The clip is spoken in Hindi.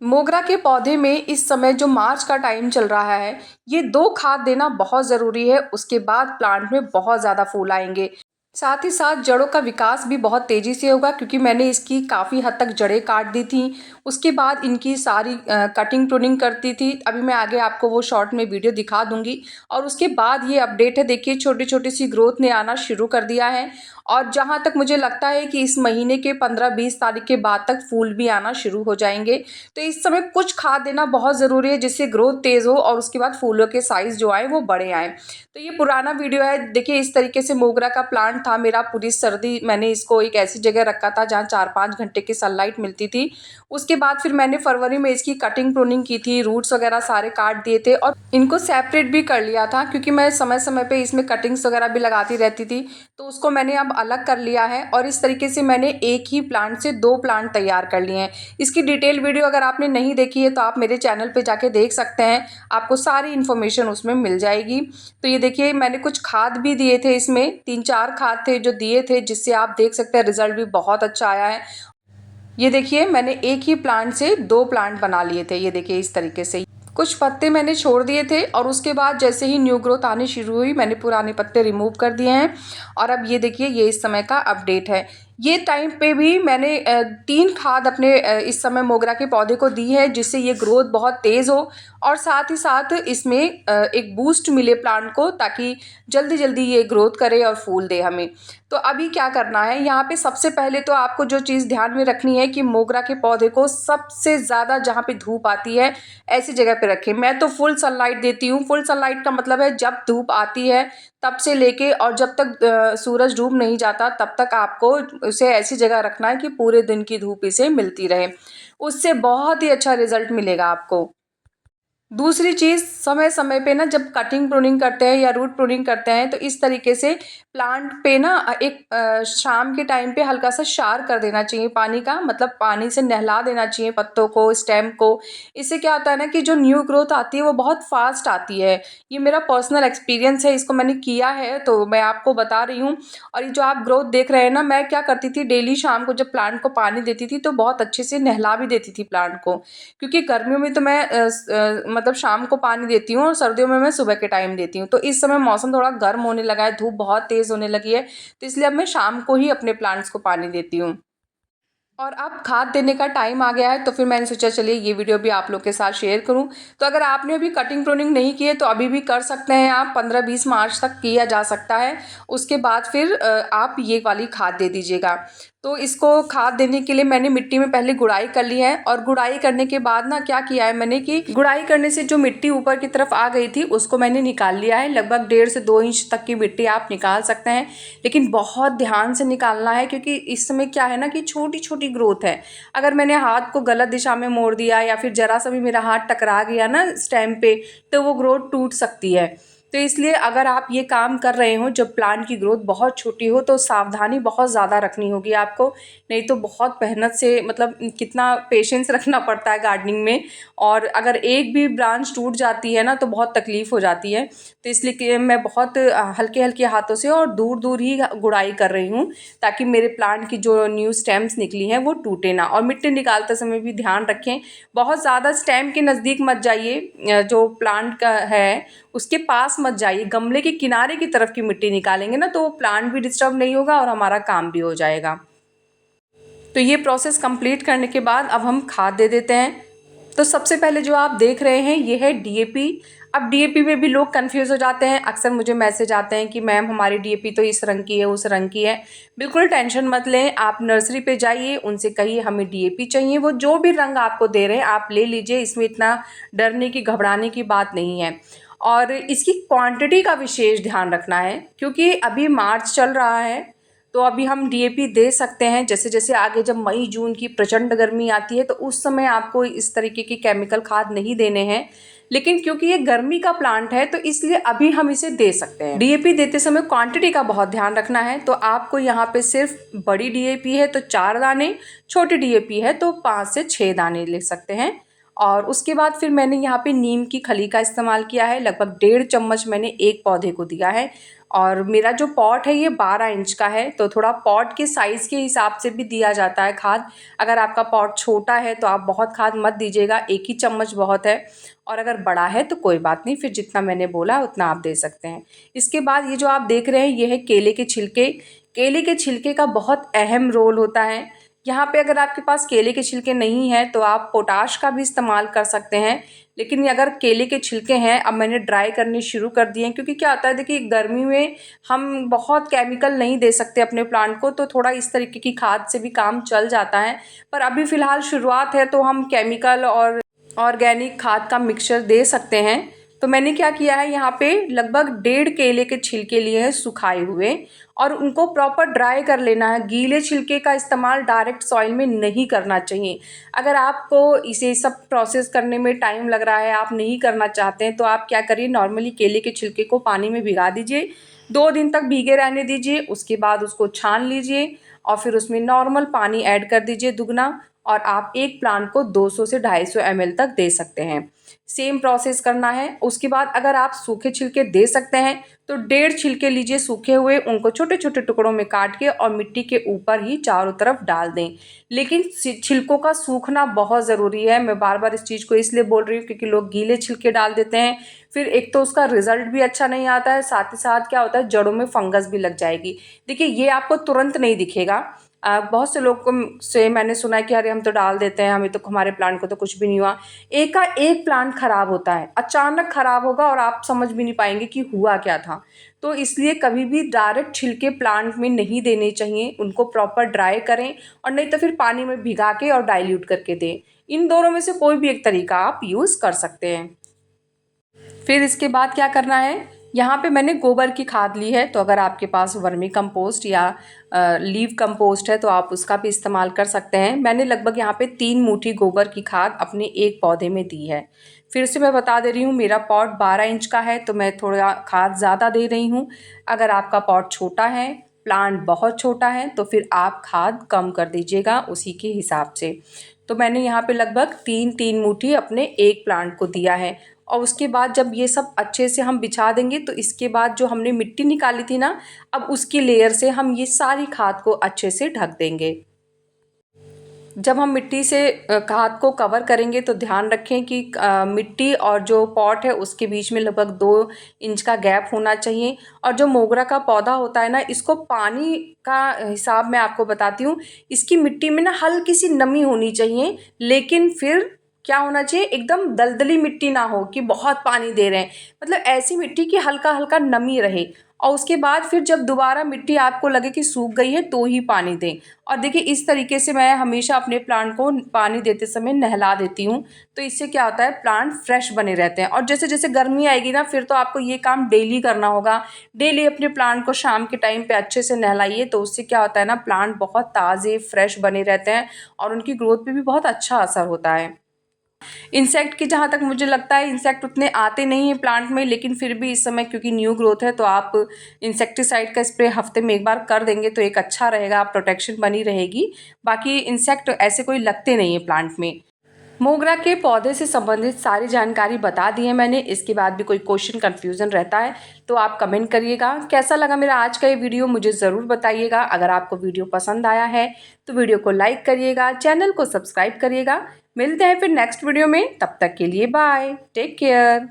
मोगरा के पौधे में इस समय जो मार्च का टाइम चल रहा है, ये 2 खाद देना बहुत ज़रूरी है, उसके बाद प्लांट में बहुत ज़्यादा फूल आएँगे। साथ ही साथ जड़ों का विकास भी बहुत तेज़ी से होगा क्योंकि मैंने इसकी काफ़ी हद तक जड़ें काट दी थी। उसके बाद इनकी सारी कटिंग प्रूनिंग करती थी। अभी मैं आगे आपको वो शॉर्ट में वीडियो दिखा दूँगी और उसके बाद ये अपडेट है, देखिए छोटी-छोटी सी ग्रोथ ने आना शुरू कर दिया है और जहाँ तक मुझे लगता है कि इस महीने के 15-20 तारीख के बाद तक फूल भी आना शुरू हो जाएँगे। तो इस समय कुछ खाद देना बहुत ज़रूरी है जिससे ग्रोथ तेज़ हो और उसके बाद फूलों के साइज़ जो आए वो बड़े आएँ। तो ये पुराना वीडियो है, देखिए इस तरीके से मोगरा का प्लांट था मेरा। पूरी सर्दी मैंने इसको एक ऐसी जगह रखा था जहाँ 4-5 घंटे की सनलाइट मिलती थी। उसके बाद फिर मैंने फरवरी में इसकी कटिंग प्रूनिंग की थी, रूट्स वगैरह सारे काट दिए थे और इनको सेपरेट भी कर लिया था क्योंकि मैं समय-समय पे इसमें कटिंग्स वगैरह भी लगाती रहती थी। तो उसको मैंने अब अलग कर लिया है और इस तरीके से मैंने एक ही प्लांट से 2 प्लांट तैयार कर लिए हैं। इसकी डिटेल वीडियो अगर आपने नहीं देखी है तो आप मेरे चैनल पे जाके देख सकते हैं, आपको सारी इन्फॉर्मेशन उसमें मिल जाएगी। तो ये देखिए मैंने कुछ खाद भी दिए थे इसमें, 3-4 खाद थे जो दिए थे जिससे आप देख सकते हैं रिज़ल्ट भी बहुत अच्छा आया है। ये देखिए मैंने एक ही प्लांट से 2 प्लांट बना लिए थे, ये देखिए इस तरीके से। कुछ पत्ते मैंने छोड़ दिए थे और उसके बाद जैसे ही न्यू ग्रोथ आनी शुरू हुई मैंने पुराने पत्ते रिमूव कर दिए हैं और अब ये देखिए ये इस समय का अपडेट है। ये टाइम पे भी मैंने 3 खाद अपने इस समय मोगरा के पौधे को दी है जिससे ये ग्रोथ बहुत तेज़ हो और साथ ही साथ इसमें एक बूस्ट मिले प्लांट को ताकि जल्दी-जल्दी ये ग्रोथ करे और फूल दे हमें। तो अभी क्या करना है, यहाँ पे सबसे पहले तो आपको जो चीज़ ध्यान में रखनी है कि मोगरा के पौधे को सबसे ज़्यादा जहाँ पे धूप आती है ऐसी जगह पे रखें। मैं तो फुल सनलाइट देती हूँ। फुल सनलाइट का मतलब है जब धूप आती है तब से लेके और जब तक सूरज डूब नहीं जाता तब तक आपको उसे ऐसी जगह रखना है कि पूरे दिन की धूप इसे मिलती रहे। उससे बहुत ही अच्छा रिज़ल्ट मिलेगा आपको। दूसरी चीज़, समय-समय पे ना जब कटिंग प्रूनिंग करते हैं या रूट प्रूनिंग करते हैं तो इस तरीके से प्लांट पे ना शाम के टाइम पे हल्का-सा शार कर देना चाहिए पानी का, मतलब पानी से नहला देना चाहिए पत्तों को, स्टेम को। इससे क्या होता है ना कि जो न्यू ग्रोथ आती है वो बहुत फ़ास्ट आती है। ये मेरा पर्सनल एक्सपीरियंस है, इसको मैंने किया है तो मैं आपको बता रही हूँ। और ये जो आप ग्रोथ देख रहे हैं ना, मैं क्या करती थी डेली शाम को जब प्लांट को पानी देती थी तो बहुत अच्छे से नहला भी देती थी प्लांट को। क्योंकि गर्मियों में तो मैं मतलब शाम को पानी देती हूँ और सर्दियों में मैं सुबह के टाइम देती हूँ। तो इस समय मौसम थोड़ा गर्म होने लगा है, धूप बहुत तेज़ होने लगी है, तो इसलिए अब मैं शाम को ही अपने प्लांट्स को पानी देती हूँ। और अब खाद देने का टाइम आ गया है तो फिर मैंने सोचा चलिए ये वीडियो भी आप लोग के साथ शेयर करूं। तो अगर आपने अभी कटिंग प्रूनिंग नहीं की है तो अभी भी कर सकते हैं आप, 15-20 मार्च तक किया जा सकता है। उसके बाद फिर आप ये वाली खाद दे दीजिएगा। तो इसको खाद देने के लिए मैंने मिट्टी में पहले गुड़ाई कर ली है और गुड़ाई करने के बाद ना क्या किया है मैंने कि गुड़ाई करने से जो मिट्टी ऊपर की तरफ आ गई थी उसको मैंने निकाल लिया है। लगभग 1.5 से 2 इंच तक की मिट्टी आप निकाल सकते हैं, लेकिन बहुत ध्यान से निकालना है क्योंकि इस समय क्या है ना कि छोटी-छोटी ग्रोथ है। अगर मैंने हाथ को गलत दिशा में मोड़ दिया या फिर ज़रा सा भी मेरा हाथ टकरा गया ना स्टेम पे तो वो ग्रोथ टूट सकती है। तो इसलिए अगर आप ये काम कर रहे हो जब प्लांट की ग्रोथ बहुत छोटी हो तो सावधानी बहुत ज़्यादा रखनी होगी आपको, नहीं तो बहुत मेहनत से मतलब कितना पेशेंस रखना पड़ता है गार्डनिंग में। और अगर एक भी ब्रांच टूट जाती है ना तो बहुत तकलीफ़ हो जाती है। तो इसलिए कि मैं बहुत हल्के-हल्के हाथों से और दूर-दूर ही गुड़ाई कर रही हूँ ताकि मेरे प्लांट की जो न्यू स्टेम्स निकली हैं वो टूटे ना। और मिट्टी निकालते समय भी ध्यान रखें, बहुत ज़्यादा स्टेम के नज़दीक मत जाइए, जो प्लांट का है उसके पास मत जाइए, गमले के किनारे की तरफ की मिट्टी निकालेंगे ना तो प्लांट भी डिस्टर्ब नहीं होगा और हमारा काम भी हो जाएगा। तो ये प्रोसेस कंप्लीट करने के बाद अब हम खाद दे देते हैं। तो सबसे पहले जो आप देख रहे हैं ये है डीएपी। अब डीएपी में भी लोग कंफ्यूज हो जाते हैं, अक्सर मुझे मैसेज आते हैं कि मैम हमारी डीएपी तो इस रंग की है उस रंग की है। बिल्कुल टेंशन मत लें, आप नर्सरी पे जाइए, उनसे कहिए हमें डीएपी चाहिए, वो जो भी रंग आपको दे रहे हैं आप ले लीजिए, इसमें इतना डरने की घबराने की बात नहीं है। और इसकी क्वांटिटी का विशेष ध्यान रखना है क्योंकि अभी मार्च चल रहा है तो अभी हम डीएपी दे सकते हैं। जैसे जैसे आगे जब मई जून की प्रचंड गर्मी आती है तो उस समय आपको इस तरीके की केमिकल खाद नहीं देने हैं, लेकिन क्योंकि ये गर्मी का प्लांट है तो इसलिए अभी हम इसे दे सकते हैं। डीएपी देते समय क्वांटिटी का बहुत ध्यान रखना है। तो आपको यहाँ पे सिर्फ बड़ी डीएपी है तो 4 दाने, छोटी डीएपी है तो 5 से 6 दाने ले सकते हैं। और उसके बाद फिर मैंने यहाँ पे नीम की खली का इस्तेमाल किया है। लगभग 1.5 चम्मच मैंने एक पौधे को दिया है। और मेरा जो पॉट है ये 12 इंच का है, तो थोड़ा पॉट के साइज़ के हिसाब से भी दिया जाता है खाद। अगर आपका पॉट छोटा है तो आप बहुत खाद मत दीजिएगा, 1 ही चम्मच बहुत है। और अगर बड़ा है तो कोई बात नहीं, फिर जितना मैंने बोला उतना आप दे सकते हैं। इसके बाद ये जो आप देख रहे हैं ये है केले के छिलके। केले के छिलके का बहुत अहम रोल होता है। यहाँ पे अगर आपके पास केले के छिलके नहीं हैं तो आप पोटाश का भी इस्तेमाल कर सकते हैं। लेकिन अगर केले के छिलके हैं, अब मैंने ड्राई करने शुरू कर दिए हैं, क्योंकि क्या होता है देखिए गर्मी में हम बहुत केमिकल नहीं दे सकते अपने प्लांट को, तो थोड़ा इस तरीके की खाद से भी काम चल जाता है। पर अभी फ़िलहाल शुरुआत है तो हम केमिकल और ऑर्गेनिक खाद का मिक्सचर दे सकते हैं। तो मैंने क्या किया है, यहाँ पे लगभग 1.5 केले के छिलके लिए हैं सुखाए हुए, और उनको प्रॉपर ड्राई कर लेना है। गीले छिलके का इस्तेमाल डायरेक्ट सॉइल में नहीं करना चाहिए। अगर आपको इसे सब प्रोसेस करने में टाइम लग रहा है, आप नहीं करना चाहते हैं, तो आप क्या करिए, नॉर्मली केले के छिलके को पानी में भिगा दीजिए, 2 दिन तक भीगे रहने दीजिए। उसके बाद उसको छान लीजिए और फिर उसमें नॉर्मल पानी ऐड कर दीजिए दुगना, और आप एक प्लांट को 200 से 250 ml तक दे सकते हैं। सेम प्रोसेस करना है। उसके बाद अगर आप सूखे छिलके दे सकते हैं तो 1.5 छिलके लीजिए सूखे हुए, उनको छोटे छोटे टुकड़ों में काट के और मिट्टी के ऊपर ही चारों तरफ डाल दें। लेकिन छिलकों का सूखना बहुत ज़रूरी है। मैं बार बार इस चीज़ को इसलिए बोल रही हूँ क्योंकि लोग गीले छिलके डाल देते हैं, फिर एक तो उसका रिजल्ट भी अच्छा नहीं आता है, साथ ही साथ क्या होता है जड़ों में फंगस भी लग जाएगी। देखिए ये आपको तुरंत नहीं दिखेगा। बहुत से लोग को से मैंने सुना है कि अरे हम तो डाल देते हैं, हमें तो हमारे प्लांट को तो कुछ भी नहीं हुआ। एक का एक प्लांट खराब होता है, अचानक खराब होगा और आप समझ भी नहीं पाएंगे कि हुआ क्या था। तो इसलिए कभी भी डायरेक्ट छिलके प्लांट में नहीं देने चाहिए, उनको प्रॉपर ड्राई करें, और नहीं तो फिर पानी में भिगा के और डाइल्यूट करके दें। इन दोनों में से कोई भी एक तरीका आप यूज़ कर सकते हैं। फिर इसके बाद क्या करना है, यहाँ पे मैंने गोबर की खाद ली है, तो अगर आपके पास वर्मी कंपोस्ट या लीव कंपोस्ट है तो आप उसका भी इस्तेमाल कर सकते हैं। मैंने लगभग यहाँ पे 3 मुट्ठी गोबर की खाद अपने एक पौधे में दी है। फिर से मैं बता दे रही हूँ, मेरा पॉट 12 इंच का है तो मैं थोड़ा खाद ज़्यादा दे रही हूँ। अगर आपका पॉट छोटा है, प्लांट बहुत छोटा है, तो फिर आप खाद कम कर दीजिएगा उसी के हिसाब से। तो मैंने यहाँ पे लगभग 3-3 मुट्ठी अपने एक प्लांट को दिया है। और उसके बाद जब ये सब अच्छे से हम बिछा देंगे तो इसके बाद जो हमने मिट्टी निकाली थी ना, अब उसकी लेयर से हम ये सारी खाद को अच्छे से ढक देंगे। जब हम मिट्टी से खाद को कवर करेंगे तो ध्यान रखें कि मिट्टी और जो पॉट है उसके बीच में लगभग 2 इंच का गैप होना चाहिए। और जो मोगरा का पौधा होता है ना, इसको पानी का हिसाब मैं आपको बताती हूँ। इसकी मिट्टी में ना हल्की सी नमी होनी चाहिए, लेकिन फिर क्या होना चाहिए, एकदम दलदली मिट्टी ना हो कि बहुत पानी दे रहे हैं। मतलब ऐसी मिट्टी की हल्का हल्का नमी रहे। और उसके बाद फिर जब दोबारा मिट्टी आपको लगे कि सूख गई है तो ही पानी दें। और देखिए इस तरीके से मैं हमेशा अपने प्लांट को पानी देते समय नहला देती हूँ। तो इससे क्या होता है, प्लांट फ्रेश बने रहते हैं। और जैसे जैसे गर्मी आएगी ना, फिर तो आपको ये काम डेली करना होगा। डेली अपने प्लांट को शाम के टाइम पे अच्छे से नहलाइए, तो उससे क्या होता है ना, प्लांट बहुत ताज़े फ्रेश बने रहते हैं और उनकी ग्रोथ पे भी बहुत अच्छा असर होता है। इंसेक्ट की जहाँ तक मुझे लगता है, इंसेक्ट उतने आते नहीं हैं प्लांट में, लेकिन फिर भी इस समय क्योंकि न्यू ग्रोथ है तो आप इंसेक्टिसाइड का स्प्रे हफ्ते में एक बार कर देंगे तो एक अच्छा रहेगा, प्रोटेक्शन बनी रहेगी। बाकी इंसेक्ट ऐसे कोई लगते नहीं है प्लांट में। मोगरा के पौधे से संबंधित सारी जानकारी बता दी है मैंने। इसके बाद भी कोई क्वेश्चन कन्फ्यूज़न रहता है तो आप कमेंट करिएगा। कैसा लगा मेरा आज का ये वीडियो मुझे ज़रूर बताइएगा। अगर आपको वीडियो पसंद आया है तो वीडियो को लाइक करिएगा, चैनल को सब्सक्राइब करिएगा। मिलते हैं फिर नेक्स्ट वीडियो में, तब तक के लिए बाय, टेक केयर।